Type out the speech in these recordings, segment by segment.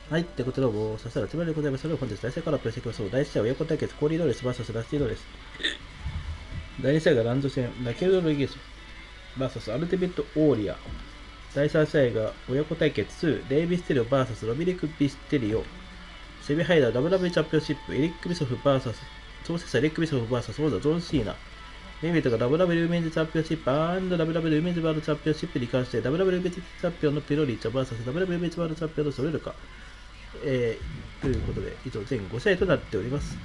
はい、ってことで、そしたら、つまりでございます。それを本日、第1試合からプレイしていきましょう。第1試合は親子対決、コーリードレス VS ラスティドレス。第2試合がランド戦、ラケル・ドロイゲス VS アルティメット・オーリア。第3試合が親子対決2、デイビステリオ VS ロビリク・ビステリオ。セミハイダー WWE チャンピオンシップ、エリック・ビソフ VS、創設者エリック・ビソフ VS 王座ジョン・シーナ。メインイベントが WWE ウィメンズチャンピオンシップ &WWE ウィメンズワールドチャンピオンシップに関して WWE ウィメンズチャンピオンのピロリッチャ VS WWE ウィメンズワールドチャンピオンのソレルカ。ということで、以上全5試合となっております。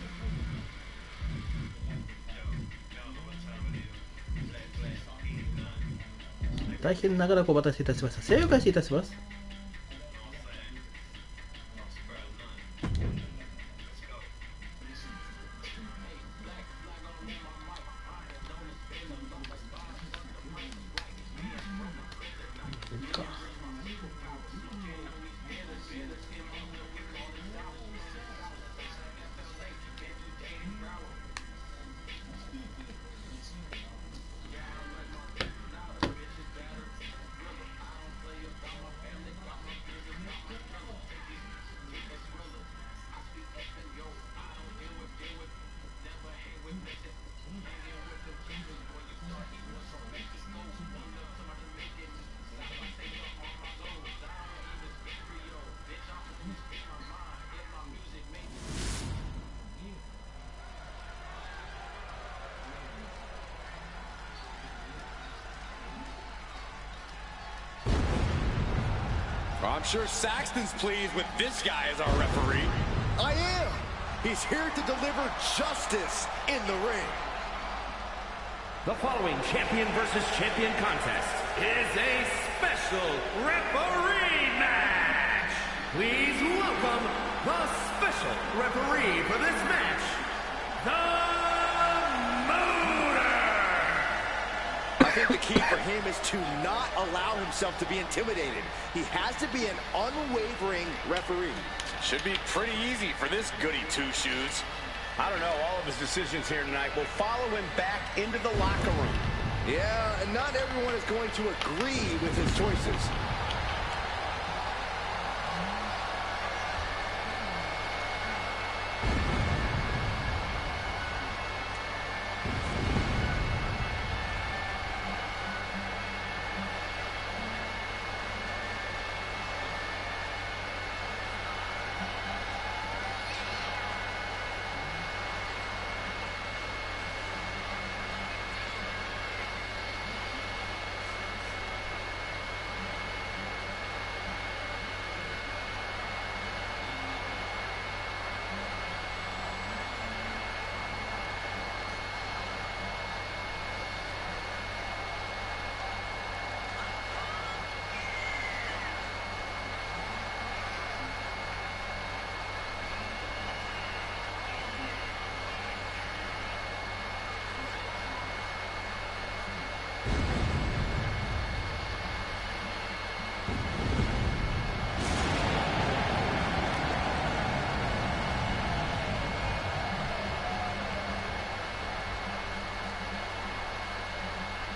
大変長らくお待たせいたしました。試合を開始いたします。I'm sure Saxton's pleased with this guy as our referee. I am. He's here to deliver justice in the ring. The following champion versus champion contest is a special referee match. Please welcome the special referee for this match, the I think the key for him is to not allow himself to be intimidated. He has to be an unwavering referee. Should be pretty easy for this goody two-shoes. I don't know, all of his decisions here tonight will follow him back into the locker room. Yeah, and not everyone is going to agree with his choices.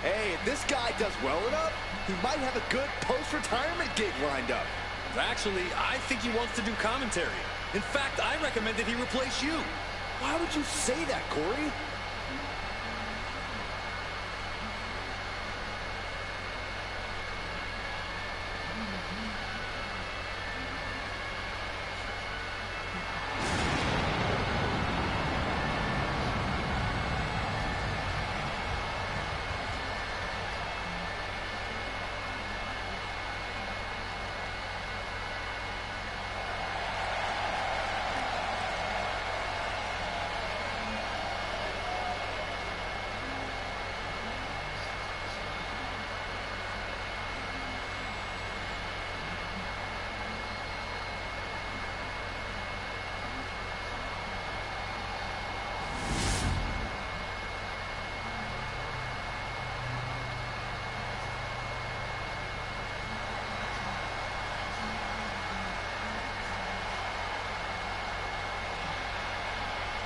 Hey, if this guy does well enough, he might have a good post-retirement gig lined up. Actually, I think he wants to do commentary. In fact, I recommend that he replace you. Why would you say that, Corey?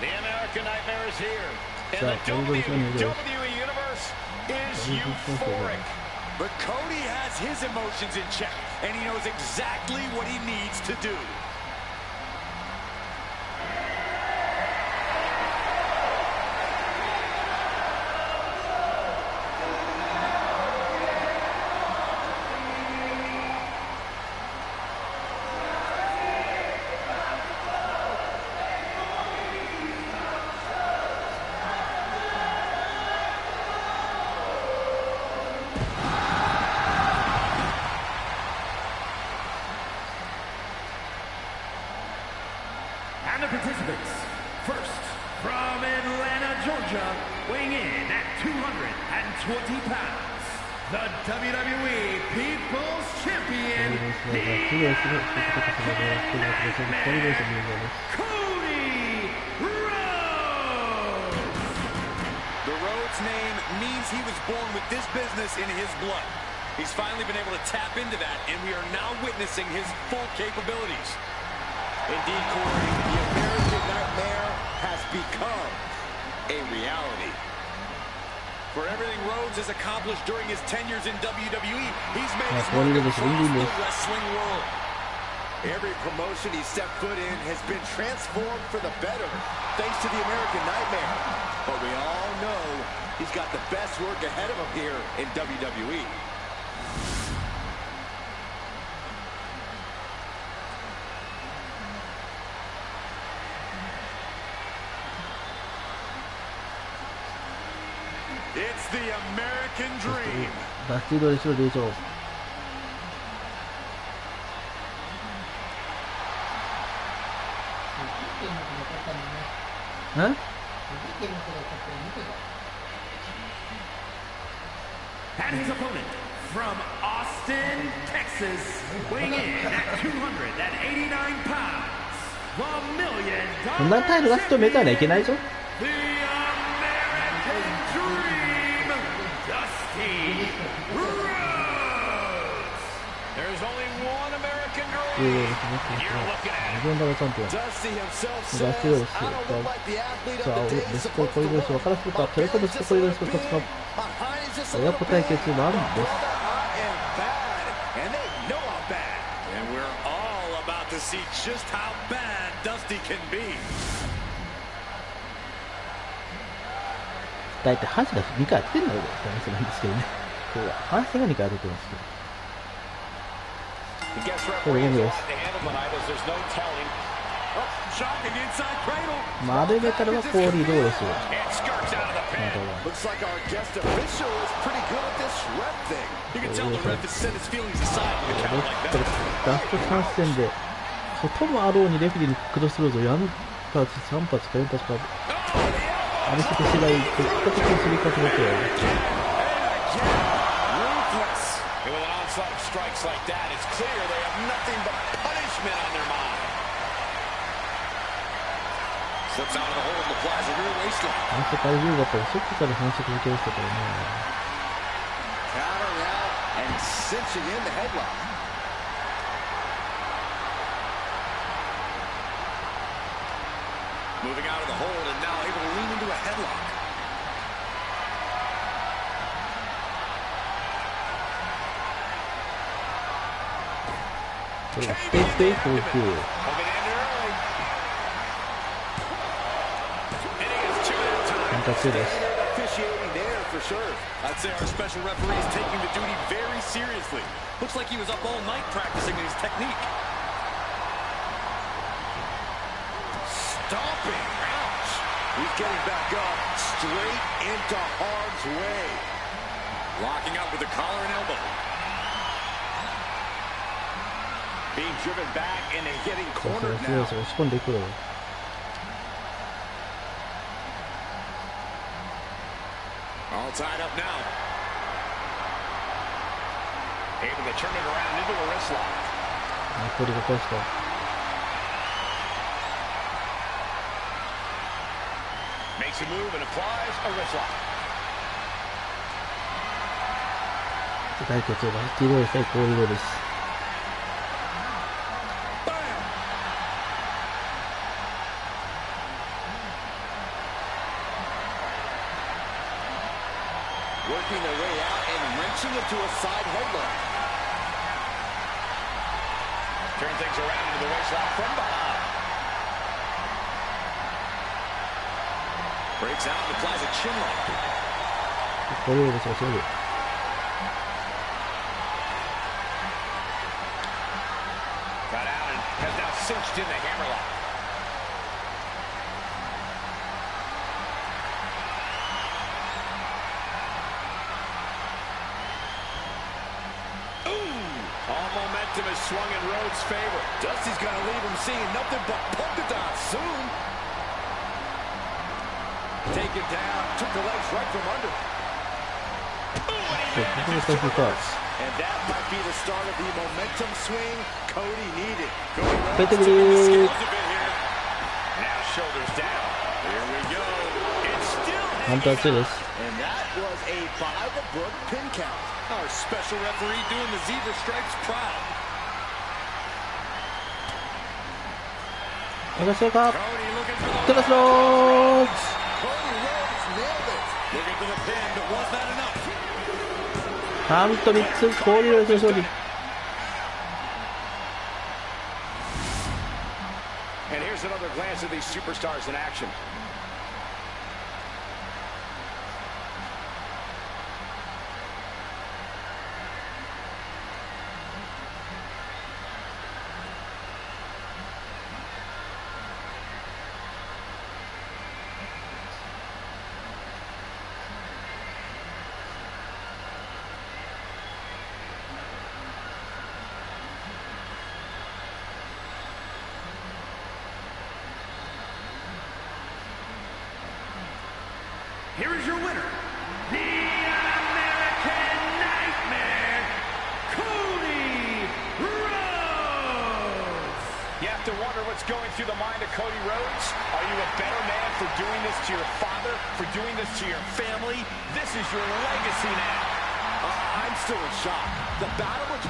The American Nightmare is here, and the WWE Universe is euphoric. But Cody has his emotions in check, and he knows exactly what he needs to do. Georgia, weighing in at 220 pounds, the WWE People's Champion, Cody Rhodes. The Rhodes name means he was born with this business in his blood. He's finally been able to tap into that, and we are now witnessing his full capabilities. Indeed, Corey, the American Nightmare has become a reality. For everything Rhodes has accomplished during his tenures in WWE, he's made his Cody mark Rhodes across really the is. wrestling world. Every promotion he stepped foot in has been transformed for the better, thanks to the American Nightmare. But we all know he's got the best work ahead of him here in WWE. It's the American Dream. ダスティードでしょ、でしょ。ん And his opponent from Austin, Texas, weighing in at 289 pounds, the $1 million こんなタイル出すとめたらいけないぞ。 The American Dream, Dusty Rhodes. There's only one American Dream. レ You're looking at ジェンダーチャンピオン。 Dusty himself ダスティード says, です。 I don't look like the athlete さあ、 of the ベ day. ストコリドレスを分からせるか、トレコベストコリドレスを勝つか、親子対決もあるんです。 And they know I'm bad. And we're all about to see just how bad Dusty can be. 大体阪神が2回やってんだろうって話なんですけどね。今日は阪神が2回やってますけど。 The guest これ referee で is す。 on to handle tonight as there's no telling. Oh, shocking inside cradle. まあ、あれメタルはコーリーどうですよ。 And skirts out of the pin. Looks like our guest official is pretty good at this ref thing. You can tell the ref has set his feelings aside with a こ count れ like that. ラスト3戦で、外もあろうにレフェリーにクロスローズを4発、3発か4発か、あれしてしまい、結果的にすり勝ちましたよ。 Ruthless. And with an onslaught of strikes like that, it's clear they have nothing but punishment on their mind. Slips out of the hole in the plaza rear waistline. 反則あれ10だったら、そっちから反則受けましたからね。 Countering out and cinching in the headlock. Moving out of the hold and now able to lean into a headlock. Stay for two. Coming in early. And he gets two at a time. 反則です。 Officiating there for sure. I'd say our special referee is taking the duty very seriously. Looks like he was up all night practicing his technique. Stomping. Ouch. He's getting back up straight into harm's way. Locking up with the collar and elbow. Being driven back and getting そうそう cornered そう now. 押し込んでいくよ。 All tied up now. Able to turn it around into a wrist lock. 残りが返した。 Makes a move and applies a wrist lock. 対決をバスティーロール対コーリードです。 Working their way out and wrenching into a side headlock. Turn things around into the waist lock from behind. Breaks out and applies a chin lock. コーリードですが勝利。 Got out and has now cinched in the hammerlock. All momentum is swung in Rhodes' favor. Dusty's going to leave him seeing nothing but polka dots soon. Taken down, took the legs right from under. And that might be the start of the momentum swing Cody needed. Cody Rhodes skills a bit here. Now shoulders down. Here we go. It's still hanging out. And that was a by the book pin count. Our special referee doing the zebra stripes proud. Cody looking for the Rhodes. Cody Rhodes nailed it. Looking for the pin, but was that enough? カウント3つ、コーディロイスの勝利。And here's another glance at these superstars in action. Here is your winner, the American Nightmare, Cody Rhodes. You have to wonder what's going through the mind of Cody Rhodes. Are you a better man for doing this to your father, for doing this to your family? This is your legacy now. I'm still in shock. The battle was...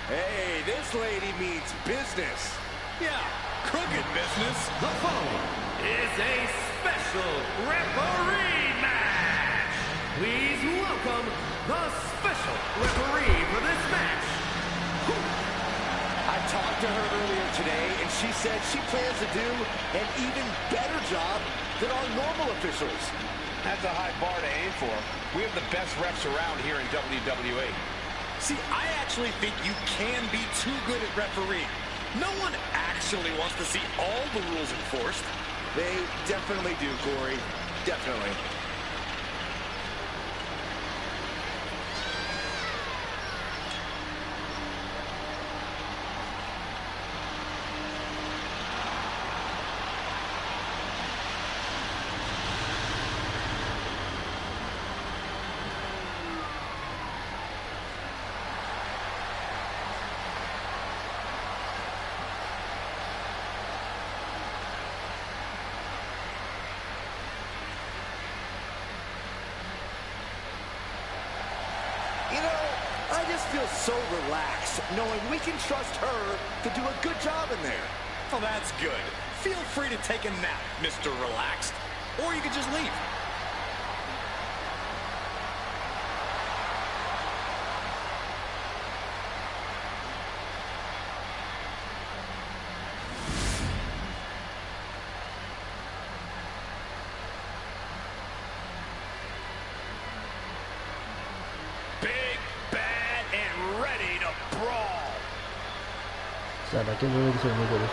Hey, this lady means business. Yeah, crooked business. The following is a special referee match. Please welcome the special referee for this match. I talked to her earlier today, and she said she plans to do an even better job than our normal officials. That's a high bar to aim for. We have the best refs around here in WWE. See, I actually think you can be too good at refereeing. No one actually wants to see all the rules enforced. They definitely do, Corey. Definitely. You know, I just feel so relaxed knowing we can trust her to do a good job in there. Well, that's good. Feel free to take a nap, Mr. Relaxed. Or you could just leave. Big, bad, and ready to brawl. さあ、だけどロイスを残る。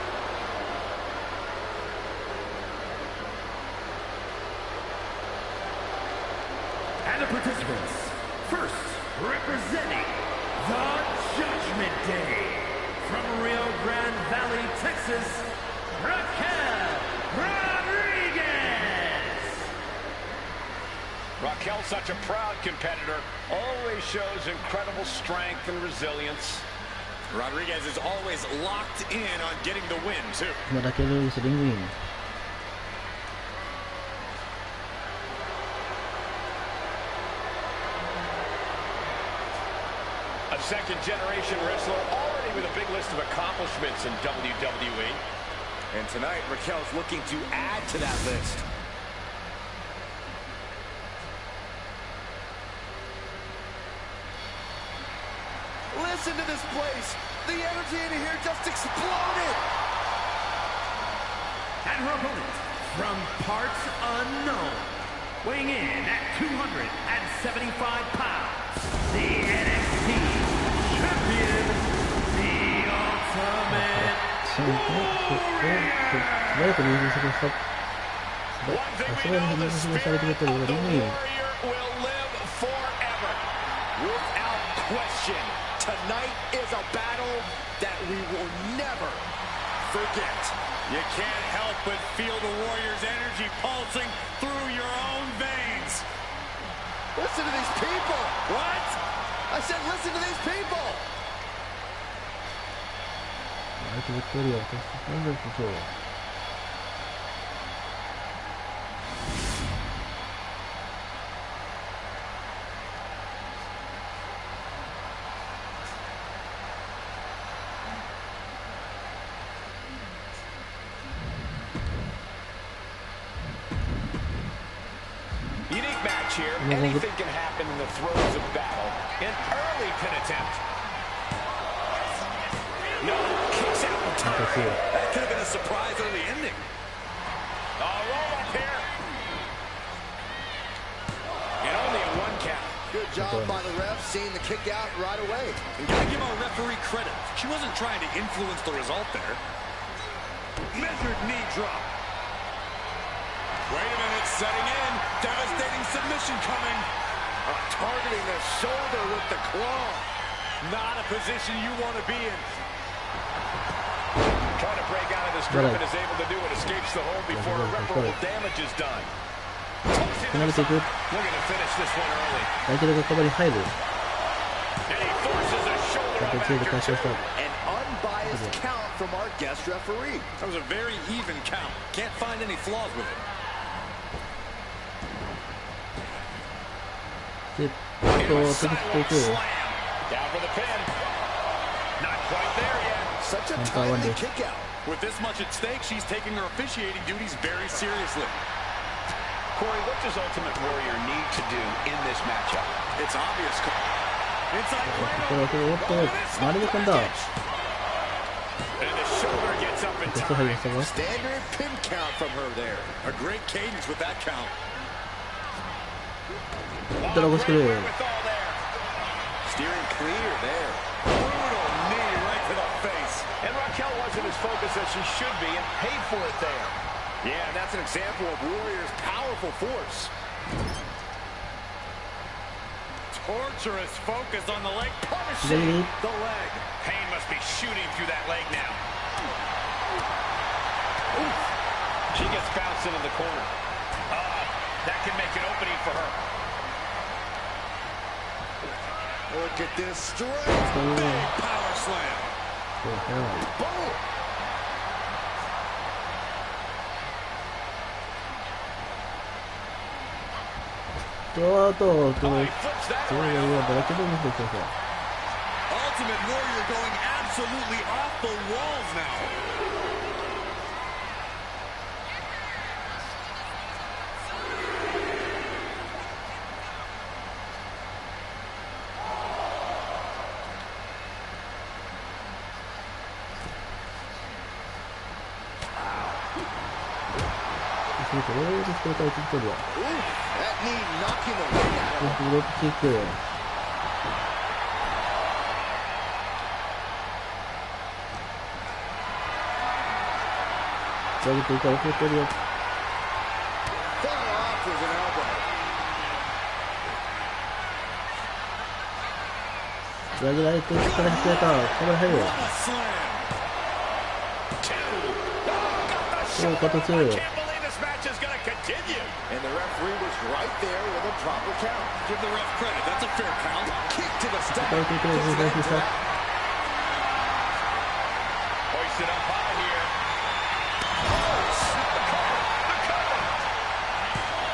And the participants, first representing the Judgment Day from Rio Grande Valley, Texas, Raquel Rodriguez. Raquel's such a proud competitor, always shows incredible strength and resilience. Rodriguez is always locked in on getting the win, too. 今だけどロイスリングイン。second-generation wrestler, already with a big list of accomplishments in WWE. And tonight, Raquel's looking to add to that list. Listen to this place. The energy in here just exploded. And her opponent, from parts unknown, weighing in at 275 pounds, the NXT champion, the Ultimate Warrior. One thing we know, the spirit of the Warrior will live forever. Without question, tonight is a battle that we will never forget. You can't help but feel the Warrior's energy pulsing through your own veins. Listen to these people. What? I said listen to these people. Unique match here. Anything can happen in the throes of battle. An early pin attempt. No, kicks out in time. That could have been a surprise early ending. Roll up here. And only a 1 count. Good job by the ref, seeing the kick out right away. And gotta give our referee credit. She wasn't trying to influence the result there. Measured knee drop. Wait a minute, setting in. Devastating submission coming. Targeting the shoulder with the claw. Not a position you want to be in. Trying to break out of this grip and is able to do it. Escapes the hold before irreparable damage is done. Looking to finish this one early. And he forces a shoulder up. An unbiased count from our guest referee. That was a very even count. Can't find any flaws with it. Down for the pin. Not quite there yet. Such a timely kick out. With this much at stake, she's taking her officiating duties very seriously. Corey, what does Ultimate Warrior need to do in this matchup? It's obvious. Inside And the shoulder gets up in time. Standard pin count from her there. A great cadence with that count. Steering clear there. Brutal knee right to the face. And Raquel wasn't as focused as she should be and paid for it there. Yeah, that's an example of Warrior's powerful force. Torturous focus on the leg. Punishing the leg. Pain must be shooting through that leg now. Oof. She gets bounced into the corner. That can make an opening for her. Look at this strike. Big power slam. Boom. Ultimate Warrior going absolutely off the walls now. That knee knocking the wind out of him. Fell off with an elbow. What a slam. I can't believe this match is going to continue. And the referee was right there with a proper count. Give the ref credit. That's a fair count. Kick to the stomach. Hoisted up high here.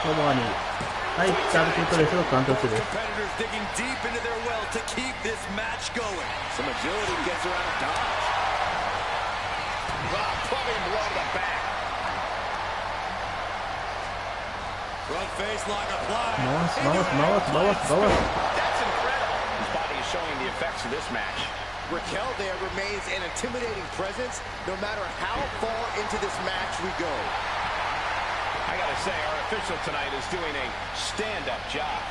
Come on. はい、チャールキートレースをカウント2です。 Competitors digging deep into their well to keep this match going. Some agility gets around a dodge. Plumbing blow to the back. Front face lock applied. 回す。 That's incredible. His body is showing the effects of this match. Raquel there remains an intimidating presence no matter how far into this match we go. I gotta say, our official tonight is doing a stand-up job.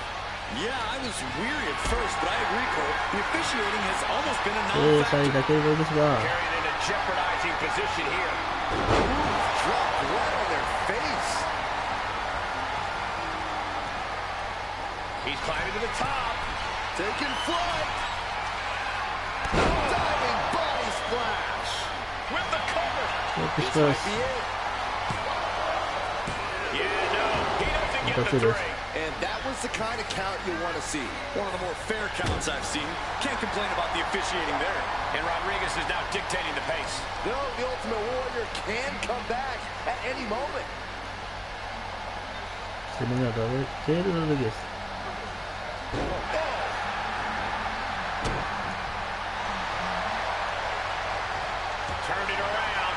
Yeah, I was weary at first, but I agree, Cole. The officiating has almost been a 精彩 non-factor. だけのボールですが、 Carried into jeopardizing position here. Dropped right on their face. He's climbing to the top. Taking flight. Diving body splash. With the cover. よくします。 Yeah, no, he doesn't get the 2つです。 three. And that was the kind of count you want to see. One of the more fair counts I've seen. Can't complain about the officiating there. And Rodriguez is now dictating the pace. No, the Ultimate Warrior can come back at any moment. 攻めながらジェール・ロドリゲス。 Turned it around.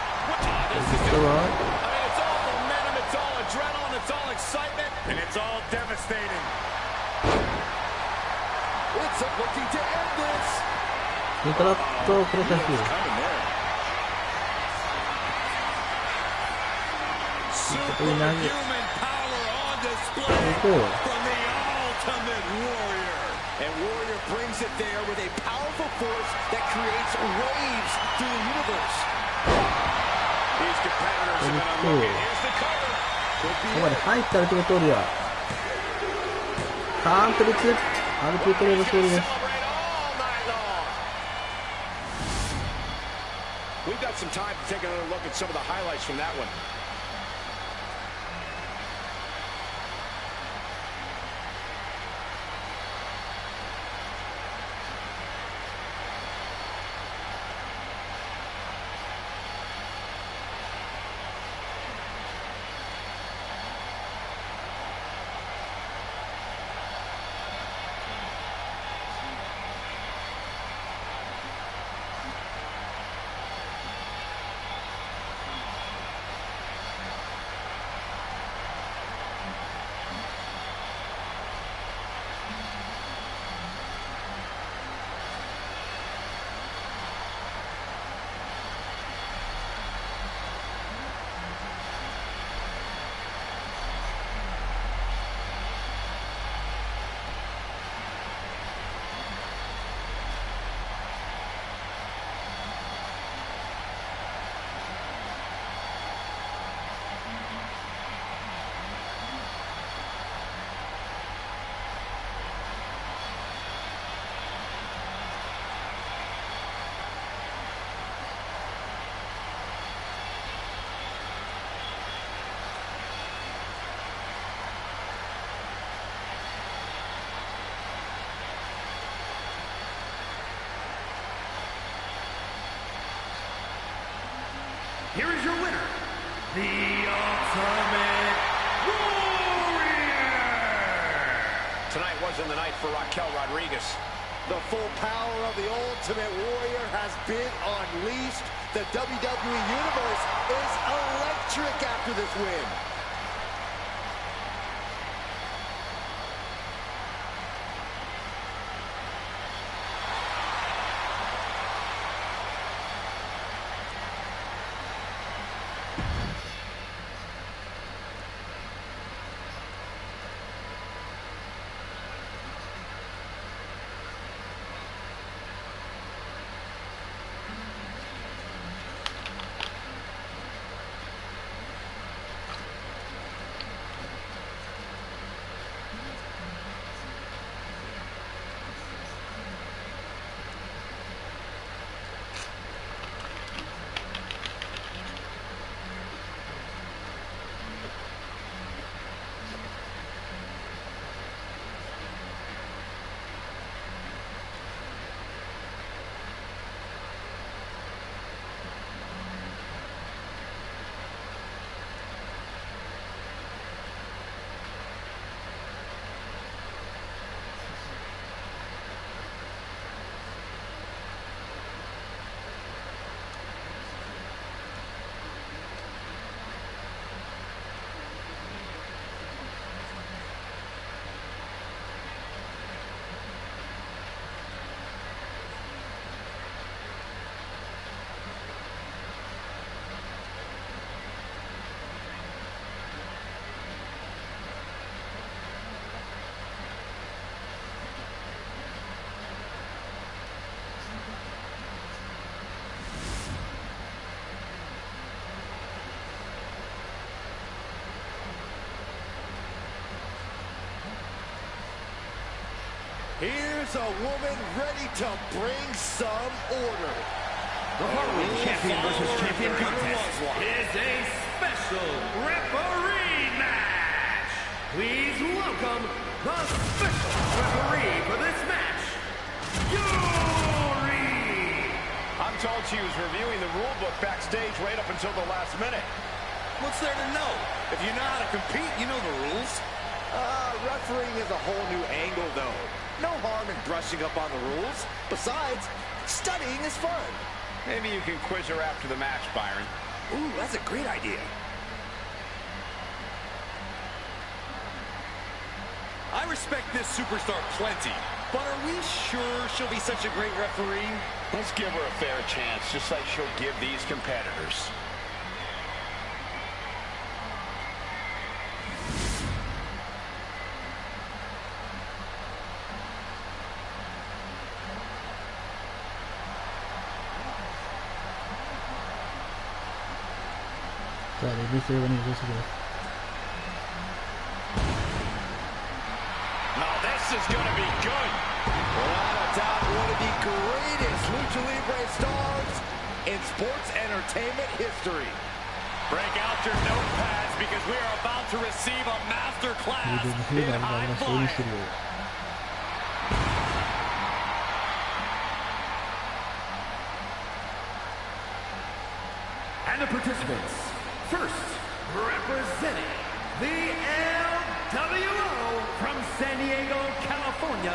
This is これは I mean, it's all momentum, it's all adrenaline, it's all excitement, and it's all devastating. It's looking to end this. ニコラットプロセス。 Coming there. Superhuman power on display ここ from the Ultimate Warrior. And Warrior brings it there with a powerful force that creates waves through the universe. These competitors have been on looking. Here's the cover. ここまで入ったアルティメットオリア。カーントリッツ。アルティメットオリアの勝利です。 Celebrate all night long. We've got some time to take another look at some of the highlights from that one. Here is your winner, the Ultimate Warrior! Tonight wasn't the night for Raquel Rodriguez. The full power of the Ultimate Warrior has been unleashed. The WWE Universe is electric after this win. Here's a woman ready to bring some order. The following champion versus champion contest is a special referee match. Please welcome the special referee for this match, Yuri. I'm told she was reviewing the rule book backstage right up until the last minute. What's there to know? If you know how to compete, you know the rules. Refereeing is a whole new angle, though. No harm in brushing up on the rules. Besides, studying is fun. Maybe you can quiz her after the match, Byron. Ooh, that's a great idea. I respect this superstar plenty, but are we sure she'll be such a great referee? Let's give her a fair chance, just like she'll give these competitors. Now this is going to be good. Without a doubt, one of the greatest Lucha Libre stars in sports entertainment history. Break out your notepads because we are about to receive a master class in high flying. And the participants, first, representing the LWO from San Diego, California,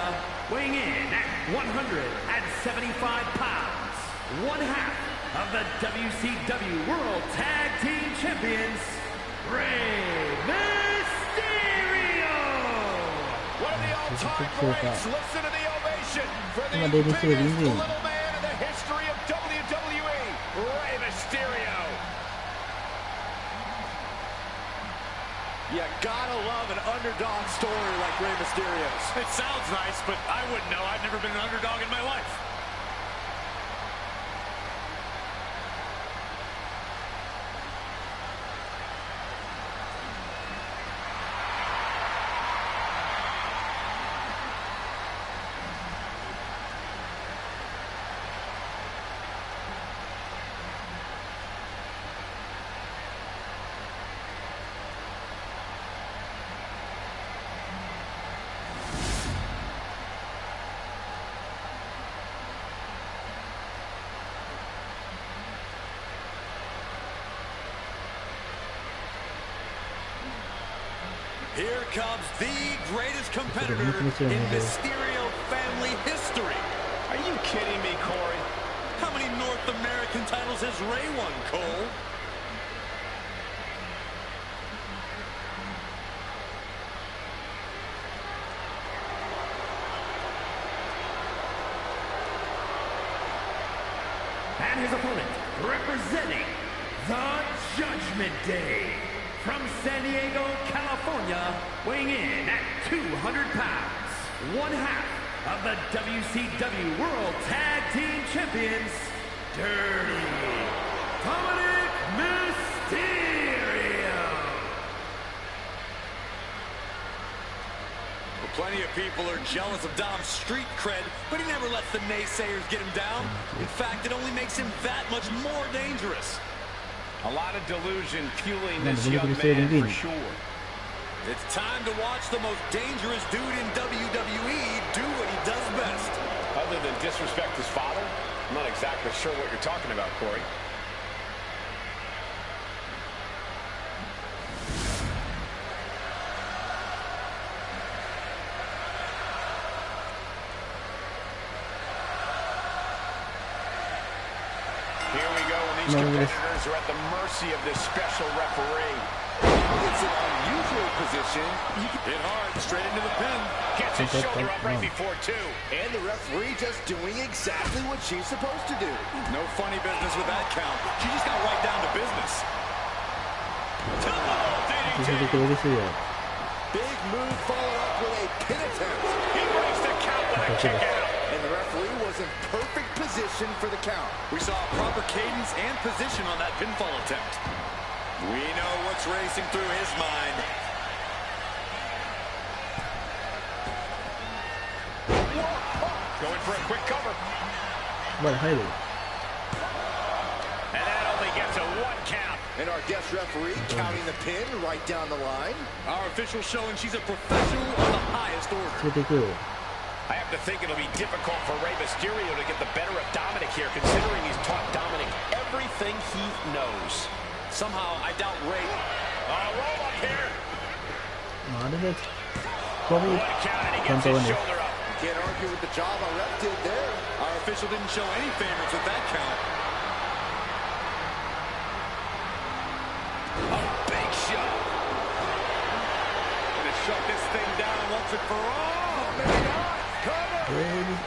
weighing in at 175 pounds, one half of the WCW World Tag Team Champions, Rey Mysterio. One of the all-time greats. Listen to the ovation for the biggest little man in the history of WWE, Rey Mysterio. You gotta love an underdog story like Rey Mysterio's. It sounds nice, but I wouldn't know. I've never been an underdog in my life. Here comes the greatest competitor in Mysterio family history. Are you kidding me, Corey? How many North American titles has Rey won, Cole? And his opponent, representing the Judgment Day, from San Diego, California, weighing in at 200 pounds, one half of the WCW World Tag Team Champions, Dirty Dominic Mysterio. Well, plenty of people are jealous of Dom's street cred, but he never lets the naysayers get him down. In fact, it only makes him that much more dangerous. A lot of delusion fueling this young man for sure. It's time to watch the most dangerous dude in WWE do what he does best. Other than disrespect his father, I'm not exactly sure what you're talking about, Corey. Here we go, and these competitors are at the mercy of this special referee. It's an unusual position. Hit hard, straight into the pin. Gets his shoulder up right before two. And the referee just doing exactly what she's supposed to do. No funny business with that count. She just got right down to business. Big move followed up with a pin attempt. He breaks the count with a kick out. And the referee was in perfect position for the count. We saw a proper cadence and position on that pinfall attempt. We know what's racing through his mind. Whoa. Going for a quick cover. まだ入る。 And that only gets a 1 count. And our guest referee counting the pin right down the line. Our official showing she's a professional of the highest order. つけていくよ。 I have to think it'll be difficult for Rey Mysterio to get the better of Dominic here, considering he's taught Dominic everything he knows. Somehow, I doubt Rey. Roll up here. まあ、あれで飛び One count, and he 簡 gets 単 his に shoulder up. Can't argue with the job our ref did there. Our official didn't show any favorites with that count. A big shot. Gonna shut this thing down once and for all. 見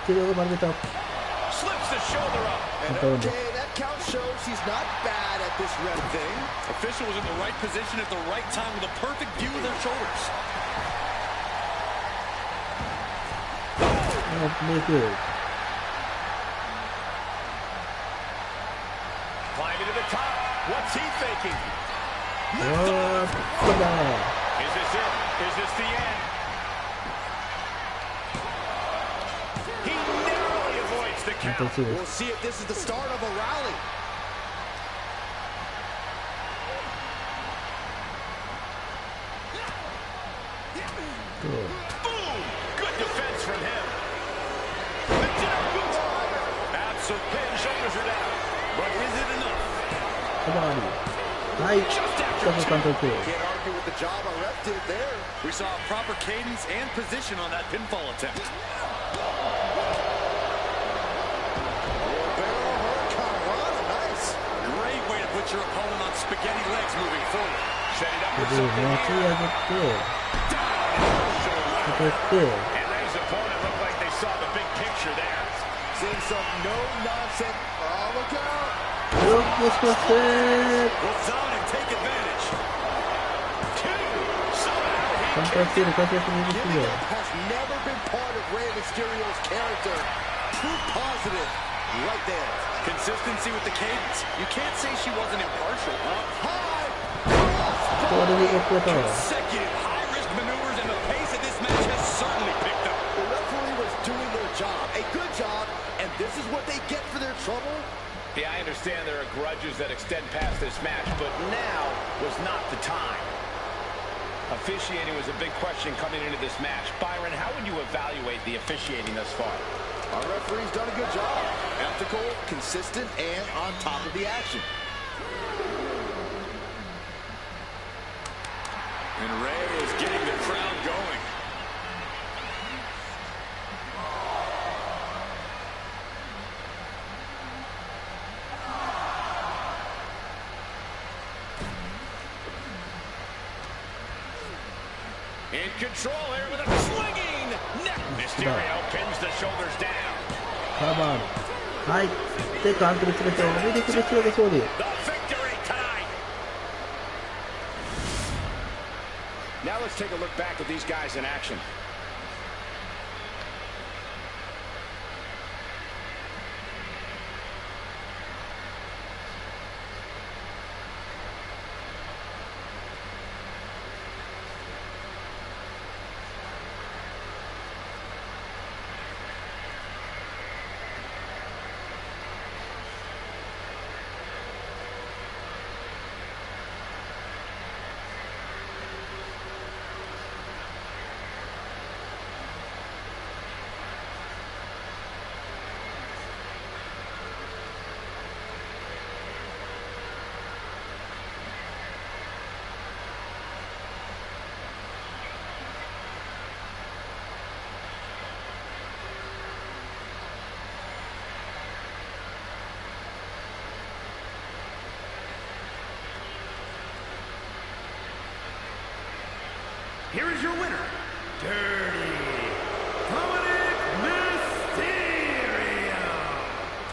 てるよ、丸めた。 Slips the shoulder up. And 簡単に。 okay, that count shows he's not bad at this ref thing. Official was in the right position at the right time with a perfect view of their shoulders. メイク。 Climbing to the top. What's he thinking? うわー、そうだ。 Is this it? Is this the end? He narrowly avoids the 簡 count. 単すぐ。 We'll see if this is the start of a rally. Boom! Good defense from him. The jab boot. Absolute pin, shoulders are down. But is it enough? カバーあり。はい。 Just 2 after つ簡単すぐ。 Can't argue with the job our ref did there. We saw a proper cadence and position on that pinfall attempt. Barrel hurricane, nice. Great way to put your opponent on spaghetti legs moving forward. setting up で、 for 持 something ち here. 上げて、 Shoulder. かけて、 And Rey's opponent looked like they saw the big picture there. Seeing some no-nonsense. Oh, look out. ブロックしまして、 Will Dominic take advantage? Two. Somehow 簡 he 単すぎる、簡単すぎるです Giving よ。 up has never been part of Rey Mysterio's character. Proof positive right there. Consistency with the cadence. You can't say she wasn't impartial. High. これでよくやったわ。 Consecutive high-risk maneuvers, and the pace of this match has certainly picked up. The referee was doing their job, a good job, and this is what they get for their trouble. Yeah, I understand there are grudges that extend past this match, but now was not the time. Officiating was a big question coming into this match. Byron, how would you evaluate the officiating thus far? Our referee's done a good job. Ethical, consistent, and on top of the action. And Rey is getting the crowd going. In control here with a swinging neck. Mysterio pins the shoulders down. カバー。はい。で、カウントに詰めて、おめでとうですよ、勝利。 The victory tonight. Now let's take a look back at these guys in action. Here is your winner, Dirty Dominic Mysterio.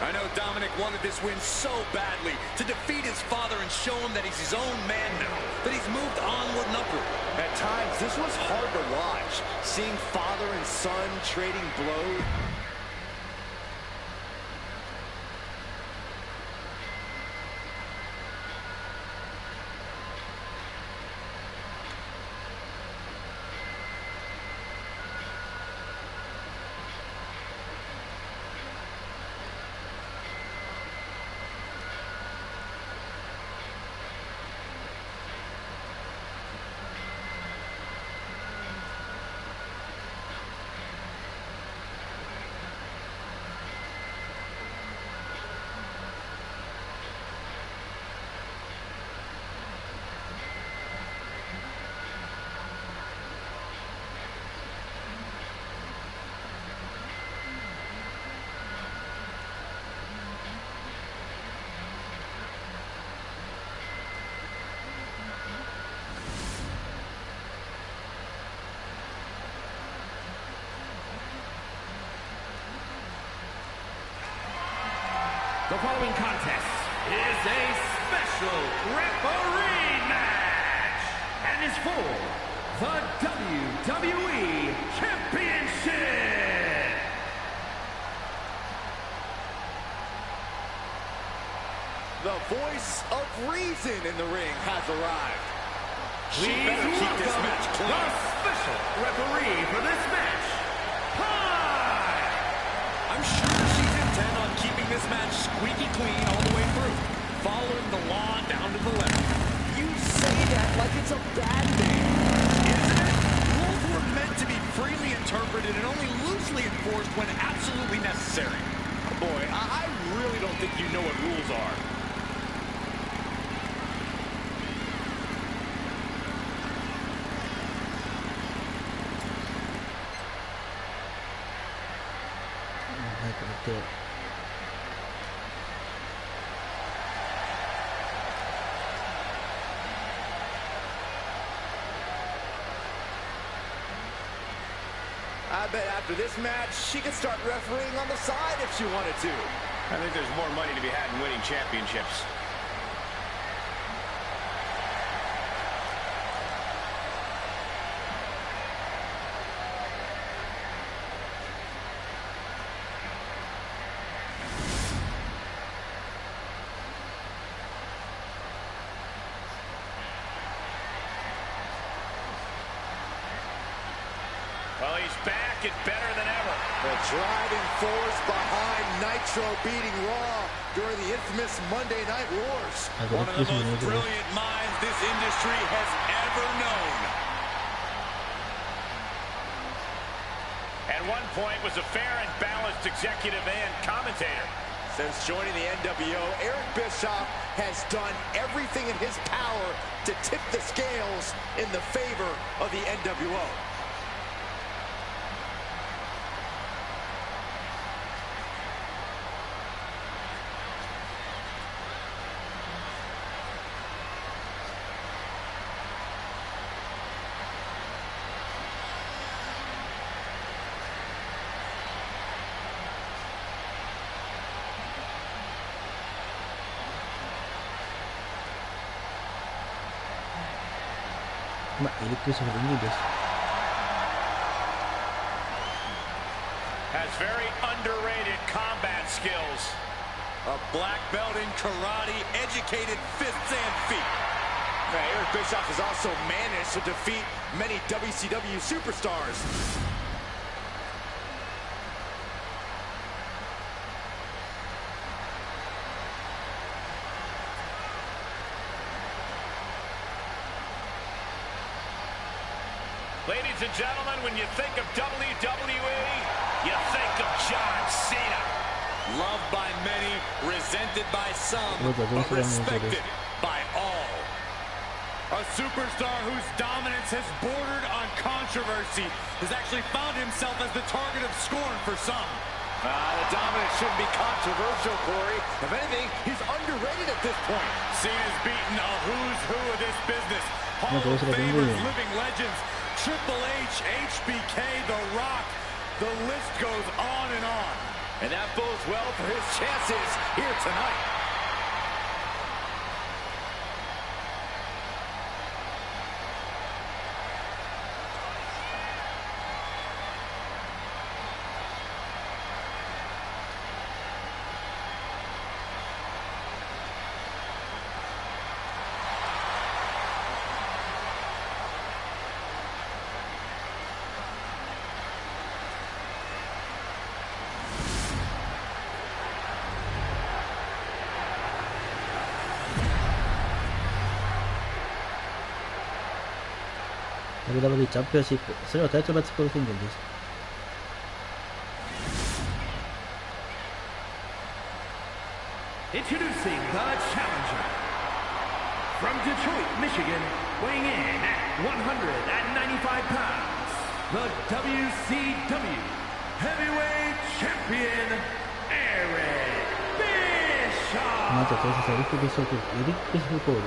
I know Dominic wanted this win so badly, to defeat his father and show him that he's his own man now, that he's moved onward and upward. At times, this was hard to watch. Seeing father and son trading blows. The following contest is a special referee match and is for the WWE Championship. The voice of reason in the ring has arrived. She better keep this match clean. The special referee for this match, I'm sure she's intent on keeping this match squeaky clean all the way through, following the law down to the letter. You say that like it's a bad thing. Isn't it? Rules were meant to be freely interpreted and only loosely enforced when absolutely necessary. Boy, I really don't think you know what rules are. I bet after this match, she could start refereeing on the side if she wanted to. I think there's more money to be had in winning championships. Well, he's back and better than ever. The driving force behind Nitro beating Raw during the infamous Monday Night Wars. One of the most brilliant minds this industry has ever known. At one point was a fair and balanced executive and commentator. Since joining the NWO, Eric Bischoff has done everything in his power to tip the scales in the favor of the NWO. Has very underrated combat skills. A black belt in karate, educated fists and feet. Eric Bischoff has also managed to defeat many WCW superstars. Ladies and gentlemen, when you think of WWE, you think of John Cena. Loved by many, resented by some, but respected by all. A superstar whose dominance has bordered on controversy has actually found himself as the target of scorn for some. The dominance shouldn't be controversial, Corey. If anything, he's underrated at this point. Cena's beaten a who's who of this business. Hall of Famers, living legends, Triple H, HBK, The Rock. The list goes on and on. And that bodes well for his chances here tonight. WWE チャンピオンシップ、それはタイトルマッチプロ宣言です。Introducing the challenger from Detroit, Michigan, weighing in at 195 pounds, the WCW Heavyweight Champion, Eric Bischoff. なんと、エリック・ビショップコール。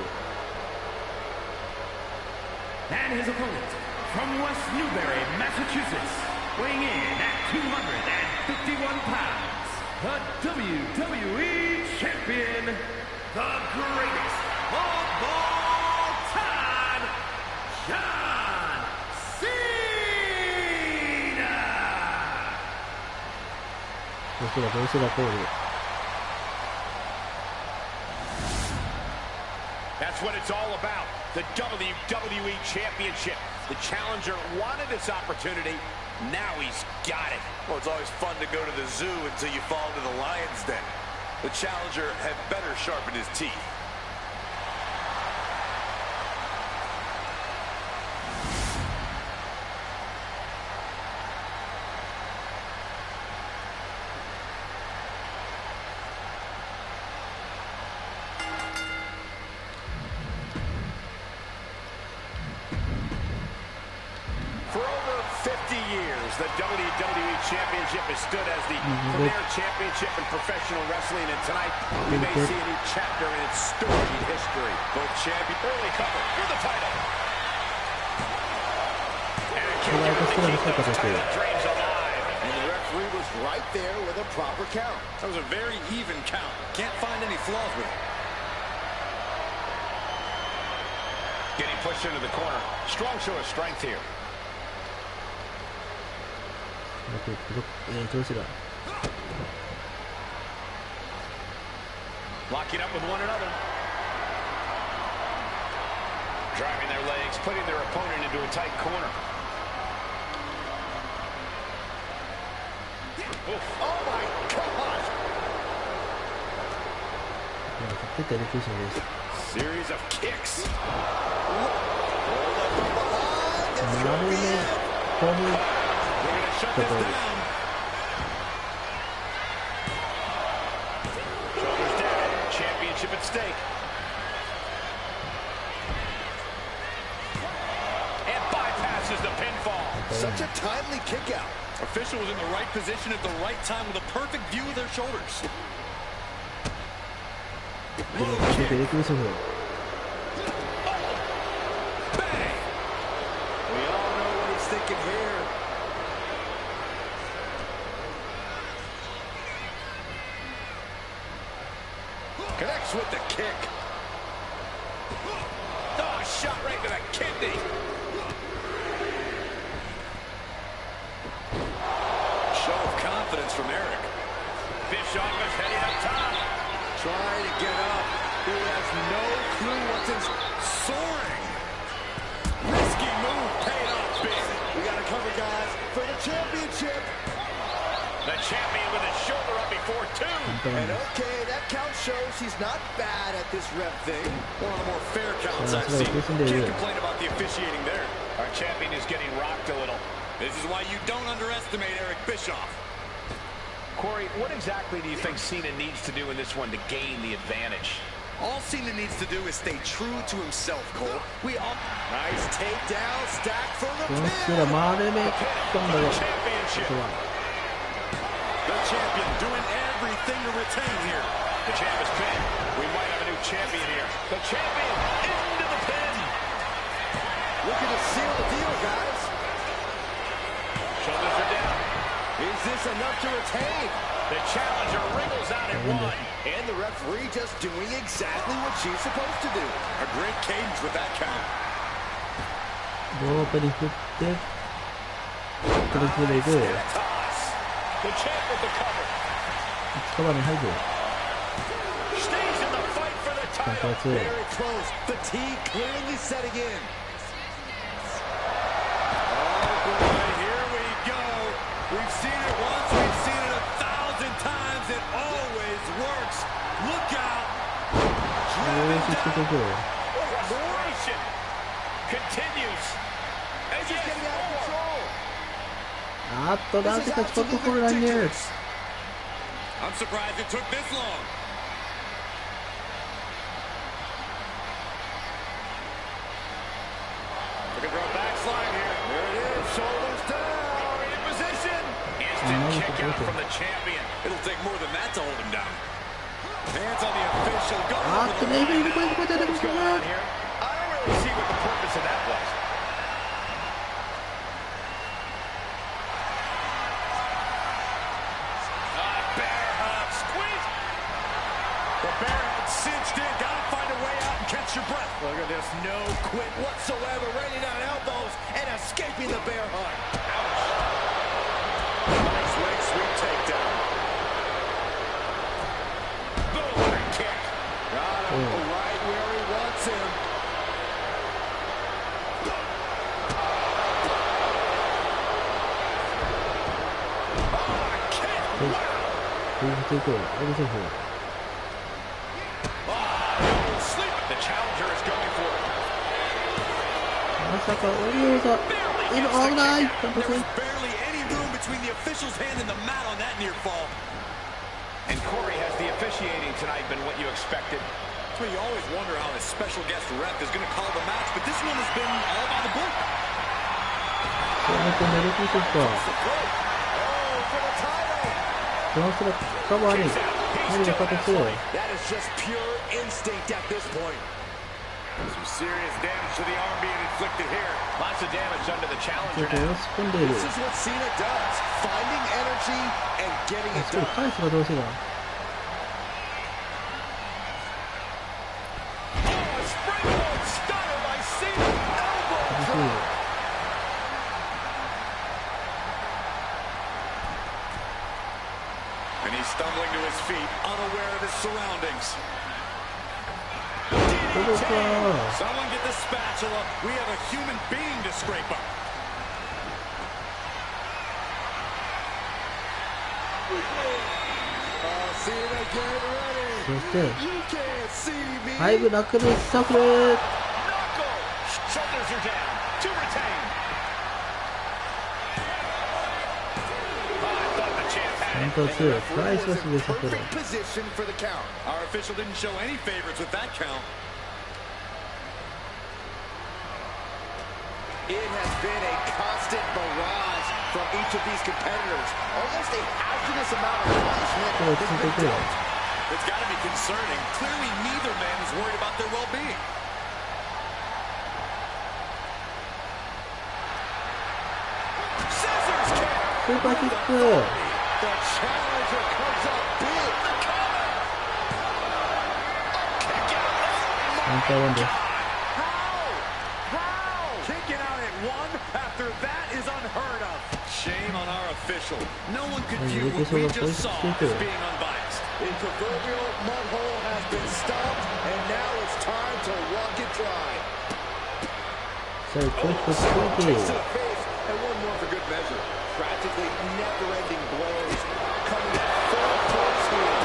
And his opponent from West Newbury, Massachusetts, weighing in at 251 pounds, the WWE Champion, the greatest of all time, John Cena! どうすらどうすらコール。That's what it's all about. The WWE Championship. The challenger wanted this opportunity. Now he's got it. Well, it's always fun to go to the zoo until you fall into the lion's den. The challenger had better sharpen his teeth. For over 50 years, the WWE Championship has stood as the premier championship in professional wrestling, and tonight we may see a new chapter in its storied history. Both champions early cover for the title. And the title drains alive. And the referee was right there with a proper count. That was a very even count. Can't find any flaws with it. Getting pushed into the corner. Strong show of strength here. どうしろ。 Locking up with one another. Driving their legs, putting their opponent into a tight corner. Oof. Oh my God! Series of kicks. They're going to shut this down. Shoulders down. Championship at stake. And bypasses the pinfall. Such a timely kick out. Official was in the right position at the right time with a perfect view of their shoulders. Bang! We all know what he's thinking here. Connects with the kick. Oh, shot right to the kidney. Show of confidence from Eric. Bischoff is heading up top. Trying to get up. He has no clue what's in. Soaring. Risky move paid off big. We got to cover, guys, for the championship. The champion with his shoulder up before two. And okay, that count shows he's not bad at this ref thing. One of the more fair counts I've seen. Can't complain about the officiating there. Our champion is getting rocked a little. This is why you don't underestimate Eric Bischoff. Corey, what exactly do you think Cena needs to do in this one to gain the advantage? All Cena needs to do is stay true to himself, Cole. We all... Nice takedown, stack for the pin. Championship. The champion doing everything to retain here. The champ is pinned. We might have a new champion here. The champion into the pin. Looking to seal the deal, guys. Shoulders are down. Is this enough to retain? The challenger wriggles out at one. And the referee just doing exactly what she's supposed to do. A great cadence with that count. The champ with the cover. Stays in the fight for the title. Very close. Fatigue clearly setting in. Oh, boy, here we go. We've seen it once. We've seen it 1,000 times. It always works. Look out. Frustration continues. And This is getting out of control. あっと、なんとかちょっとこれ乱入。 I'm surprised it took this long. Looking for a backslide here. There it is. Shoulders down. In position. Instant kick out from the champion. It'll take more than that to hold him down. Hands on the official. Go あっと、ね、ここで出てきた。 Here. I don't really see what the purpose of that was. Bear hug. Look at this, no quit whatsoever, raining down elbows and escaping the bear hug. Nice leg sweep takedown. Boom, kick. Got him right where he wants him. The challenger is going for it. まさかオリオーザ今危ない。 There was barely any room between the official's hand and the mat on that near fall. And Corey, has the officiating tonight been what you expected? Well, you always wonder how a special guest ref is going to call the match, but this one has been all by the book. この子寝る気とか Oh, for the title. フランスがカバーに何が勝てそう。 That is just pure instinct at this point. Some serious damage to the arm being inflicted here. Lots of damage under the ちょ challenger っと now. 押し込んでいる。 This is what Cena does, finding energy and getting it ちょっ done. と返すがどうせだ。 Oh, a springboard stunner by Cena. Elbow drop. And he's stumbling to his feet, unaware of his surroundings. 届か Someone get the spatula. We have a human being to scrape up. Oh, Cena, get ready. そして You can't see me. 5ナックルシャッフル。 Knuckle. Shoulders are down. To retain. I thought the champ had 本 it. 当は強い。返しはすでしょこれ。 Perfect position for the count. Our official didn't show any favorites with that count. It has been a constant barrage from each of these competitors. Almost a hazardous amount of punishment. これついてくる。 It's got to be concerning. Clearly, neither man is worried about their well-being. Scissors kick. スーパーキック。 The challenger comes up big. カウンターワンです。 Kicking out at one after that is unheard of. Shame on our official. No one could view what we just saw as being unbiased. The proverbial mud hole has been stopped, and now it's time to walk it dry. さあ、こいつつい Face て。 to the face, and one more for good measure. Practically never-ending blows coming full force here.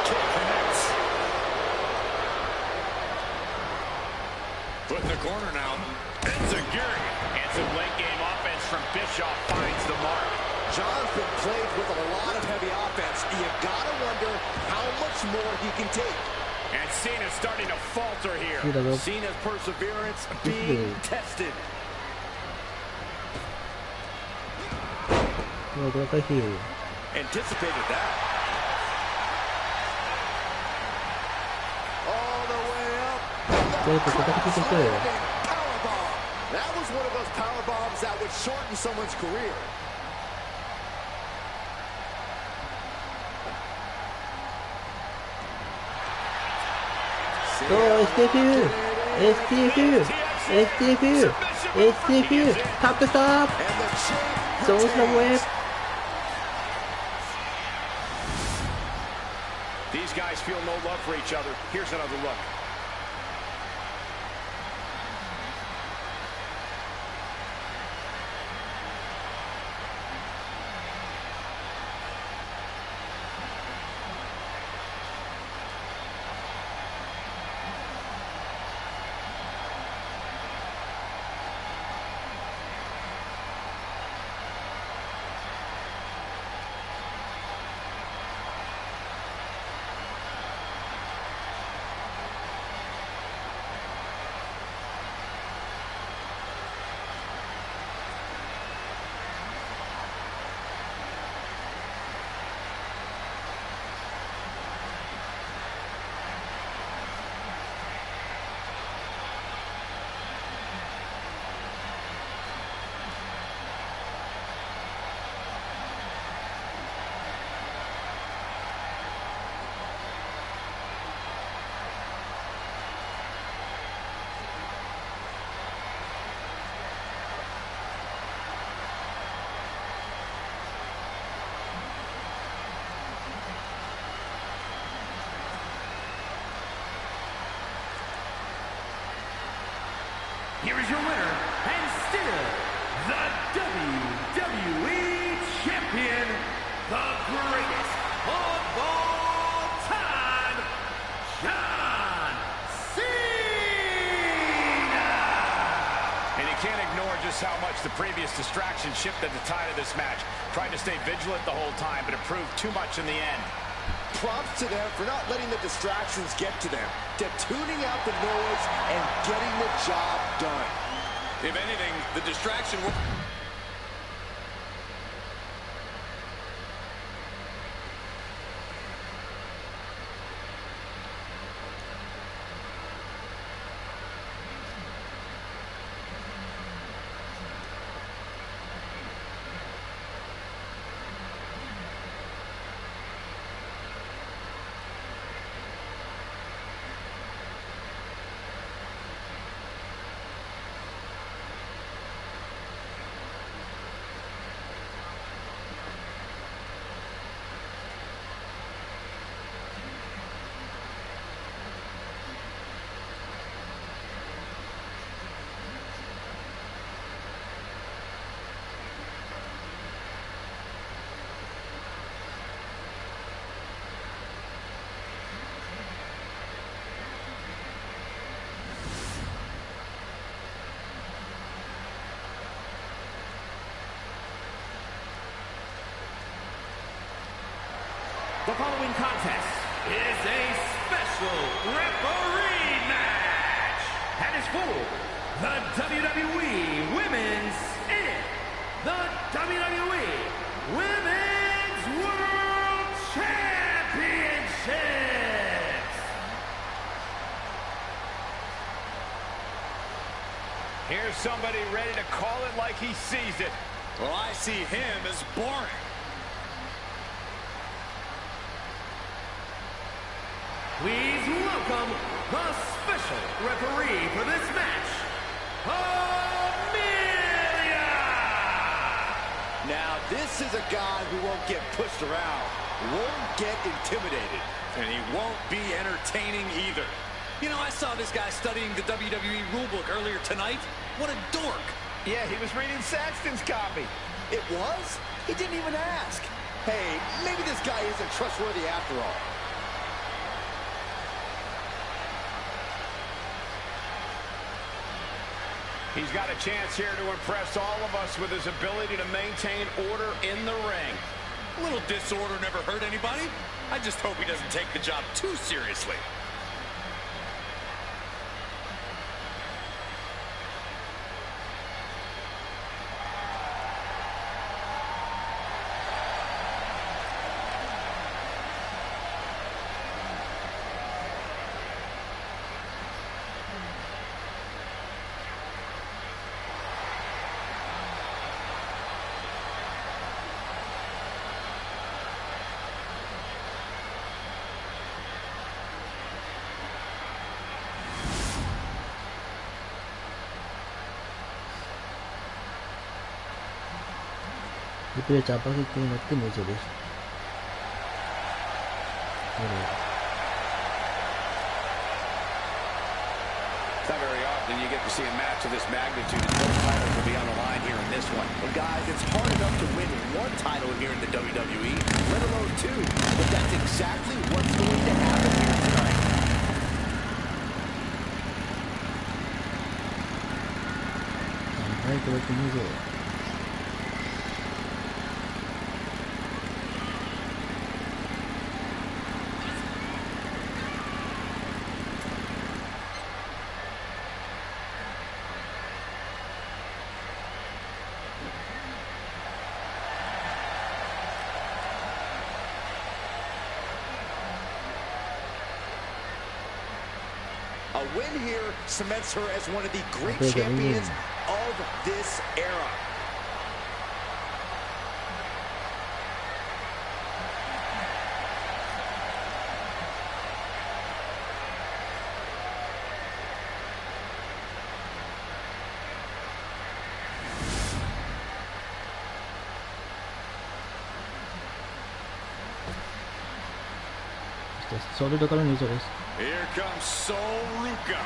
Kick connects. Put in the corner now. Enziguri. And some late game offense from Bischoff finds the mark. John's been plagued with a lot of heavy offense. You gotta wonder how much more he can take. And Cena's starting to falter here. いいだろ。 Cena's perseverance being tested. もうこれ回避。 Anticipated that. All the way up. ちょっと叩きつけて。 Powerbomb. That was one of those power bombs that would shorten someone's career. STF、STF、STF、STF、タップスター。 And the champ 上手な声。 These guys feel no love for each other. Here's another look. here is your winner, and still the WWE Champion, the greatest of all time, John Cena! And you can't ignore just how much the previous distraction shifted the tide of this match. Tried to stay vigilant the whole time, but it proved too much in the end. Props to them for not letting the distractions get to them, to tuning out the noise and getting the job done. If anything, the distraction will... The following contest is a special referee match and is for the WWE Women's and the WWE Women's World Championships. Here's somebody ready to call it like he sees it. Well, I see him as boring. Please welcome the special referee for this match, Amelia! Now, this is a guy who won't get pushed around, won't get intimidated. And he won't be entertaining either. You know, I saw this guy studying the WWE rulebook earlier tonight. What a dork. Yeah, he was reading Saxton's copy. It was? He didn't even ask. Hey, maybe this guy isn't trustworthy after all. He's got a chance here to impress all of us with his ability to maintain order in the ring. A little disorder never hurt anybody. I just hope he doesn't take the job too seriously.リプレイチャーパーフェクトになって入場です。It's not very often you get to see a match of this magnitude, and both titles will be on the line here in this one. Well, guys, it's hard enough to win one title here in the WWE, let alone two. But that's exactly what's going to happen here tonight. A win here cements her as one of the great champions of this era. Solid から入場です。 Here comes Sol Ruka.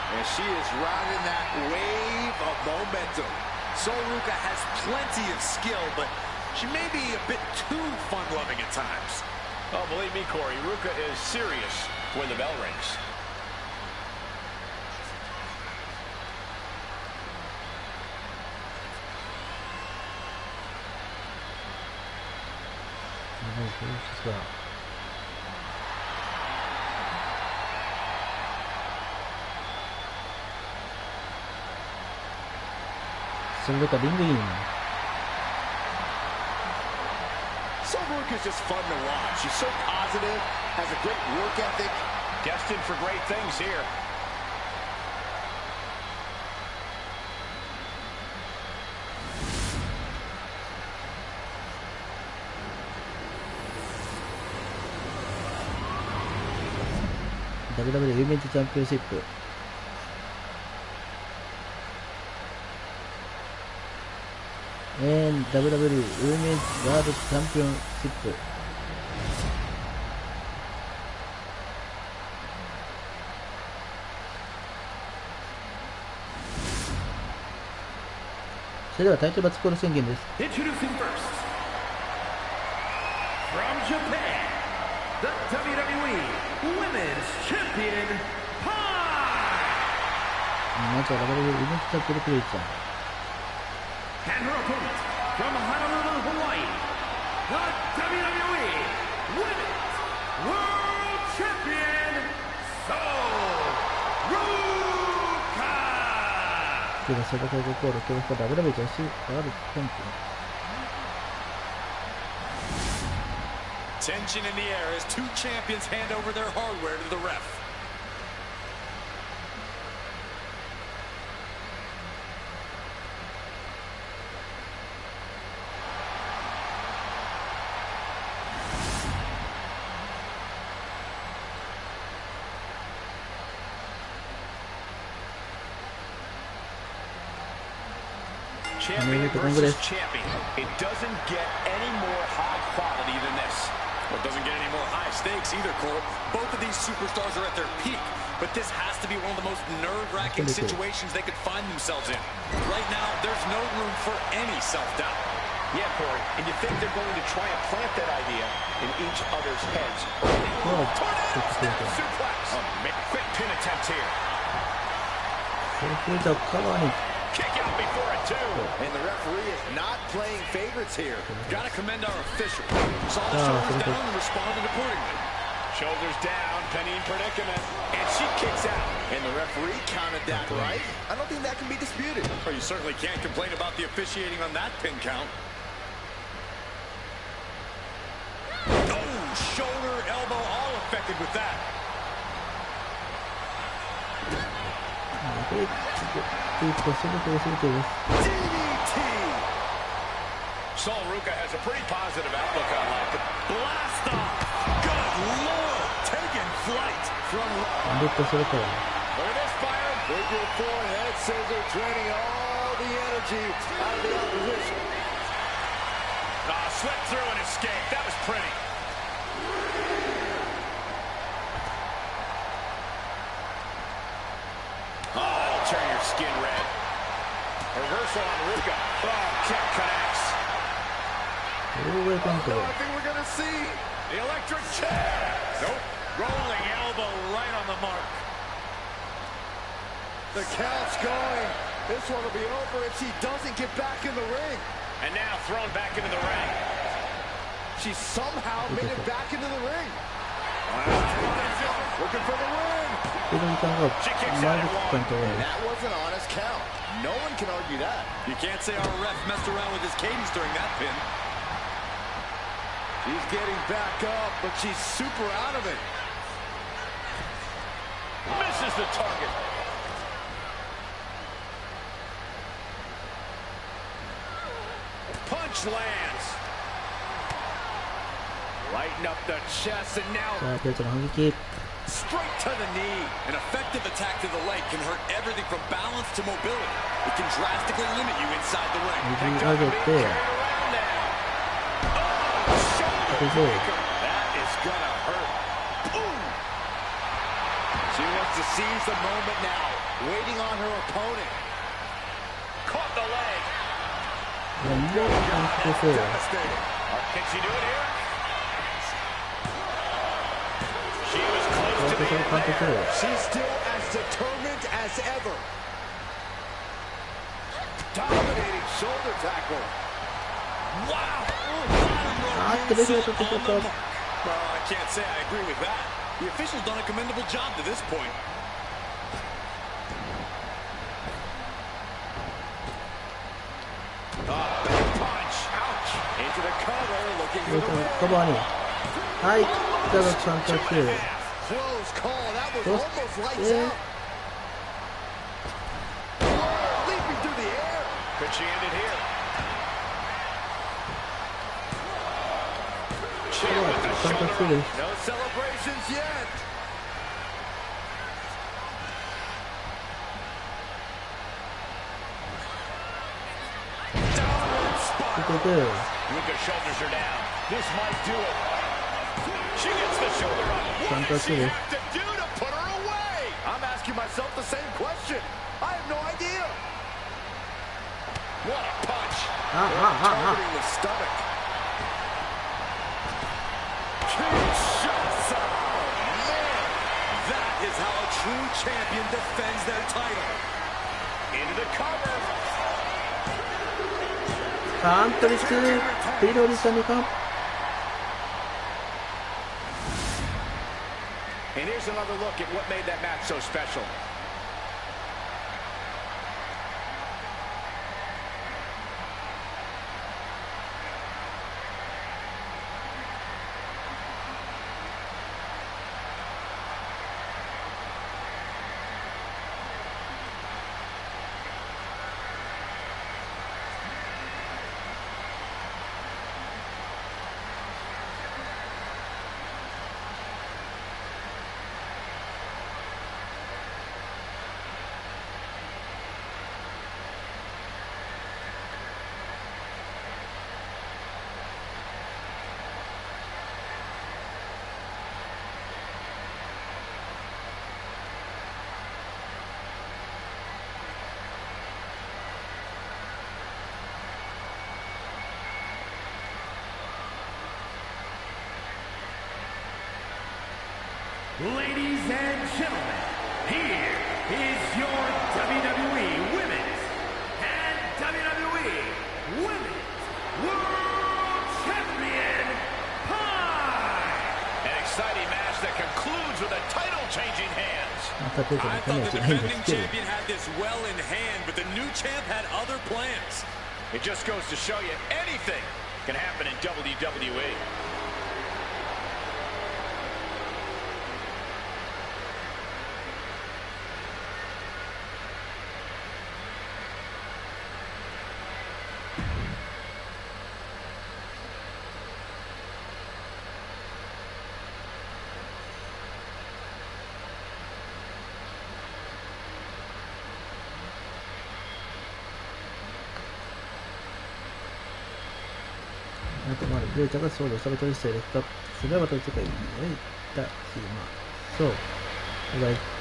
And she is riding that wave of momentum. Ruka has plenty of skill, but she may be a bit too fun-loving at times. Oh, believe me, Corey, Ruka is serious when the bell rings. Ruka ring in. Ruka's just fun to watch. She's so positive, has a great work ethic. Destined for great things here. WWE Women's Championship. And WWE Women's World Championship. それではタイトルバツコール宣言です。Introducing first, from Japan, the WWE Women's Champion, Pi! まずは WWE Women's Champion クレイちゃん。And her opponent, from Honolulu, Hawaii, the WWE Women's World Champion, Ruka! では、それからコール、今日は WWE 女子ワールドチャンピオン。Tension in the air as two champions hand over their hardware to the ref. Champion versus champion. It doesn't get any more high quality than this. Well, it doesn't get any more high stakes either, Cole. Both of these superstars are at their peak, but this has to be one of the most nerve-wracking situations they could find themselves in. Right now, there's no room for any self-doubt. Yeah, Corey, and you think they're going to try and plant that idea in each other's heads. Tornado suplex. Quick pin attempt here. Kick out before a two. And the referee is not playing favorites here. Got to commend our official. Saw the shoulders down and responded accordingly. Shoulders down, Penny in predicament. And she kicks out. And the referee counted that right. I don't think that can be disputed. Well, you certainly can't complain about the officiating on that pin count. Oh, shoulder, elbow, all affected with that. DDT! Sol Ruka has a pretty positive outlook on life. Blast off! Good Lord! Taking flight from... Look at this, Byron. Figure four head scissor draining all the energy out of the opposition. Slipped through and escaped. That was pretty. That'll turn your skin red. Reversal on Ruka. Oh, kick connects. I think we're going to see The electric chair. Nope. Rolling elbow right on the mark. the count's going. This one will be over if she doesn't get back in the ring. And now thrown back into the ring. She somehow made it back into the ring. Looking for the win. She kicks out at one. And that was an honest count. No one can argue that. You can't say our ref messed around with his cadence during that pin. She's getting back up, but she's super out of it. Misses the target. Punch lands. Lighten up the chest and now straight to the knee. An effective attack to the leg can hurt everything from balance to mobility. It can drastically limit you inside the ring. That is gonna hurt. Boom! She wants to seize the moment now. waiting on her opponent. Caught the leg. もう完成せよ。 Can she do it here? She was close to the end there. She's still as determined as ever. Dominating shoulder tackle. Wow. あっとレフが取ってしまった。 Well, I can't say I agree with that. The official's done a commendable job to this point. Big punch. Ouch. Into the cover, looking for the カ win. バーに。はい、北が3着。 Close call. That was Close. almost lights Yeah. out. Whoa, leaping through the air. Could she end it here? Chin with the 3 shoulder 着 up. です。 No celebrations yet. Downward こ spiral. こで、 Luka's shoulders are down. This might do it. She gets the shoulder up. 3 What 着 does she です。 have to do to put her away? I'm asking myself the same question. I have no idea. What a punch. Targeting the stomach. Huge shots. Oh, man. That is how a true champion defends their title. Into the cover. カントリック、ピロリさんにか。 And here's another look at what made that match so special. Ladies and gentlemen, here is your WWE Women's and WWE Women's World Champion Pie! An exciting match that concludes with a title-changing hands. また出て I るかも thought し the れないんで defending すけど。 champion had this well in hand, but the new champ had other plans. It just goes to show you anything can happen in WWE.あとまあプレイヤーが勝利をしたことにしているか、それはまた次回に行ったし、まあ、そう、バイバイ。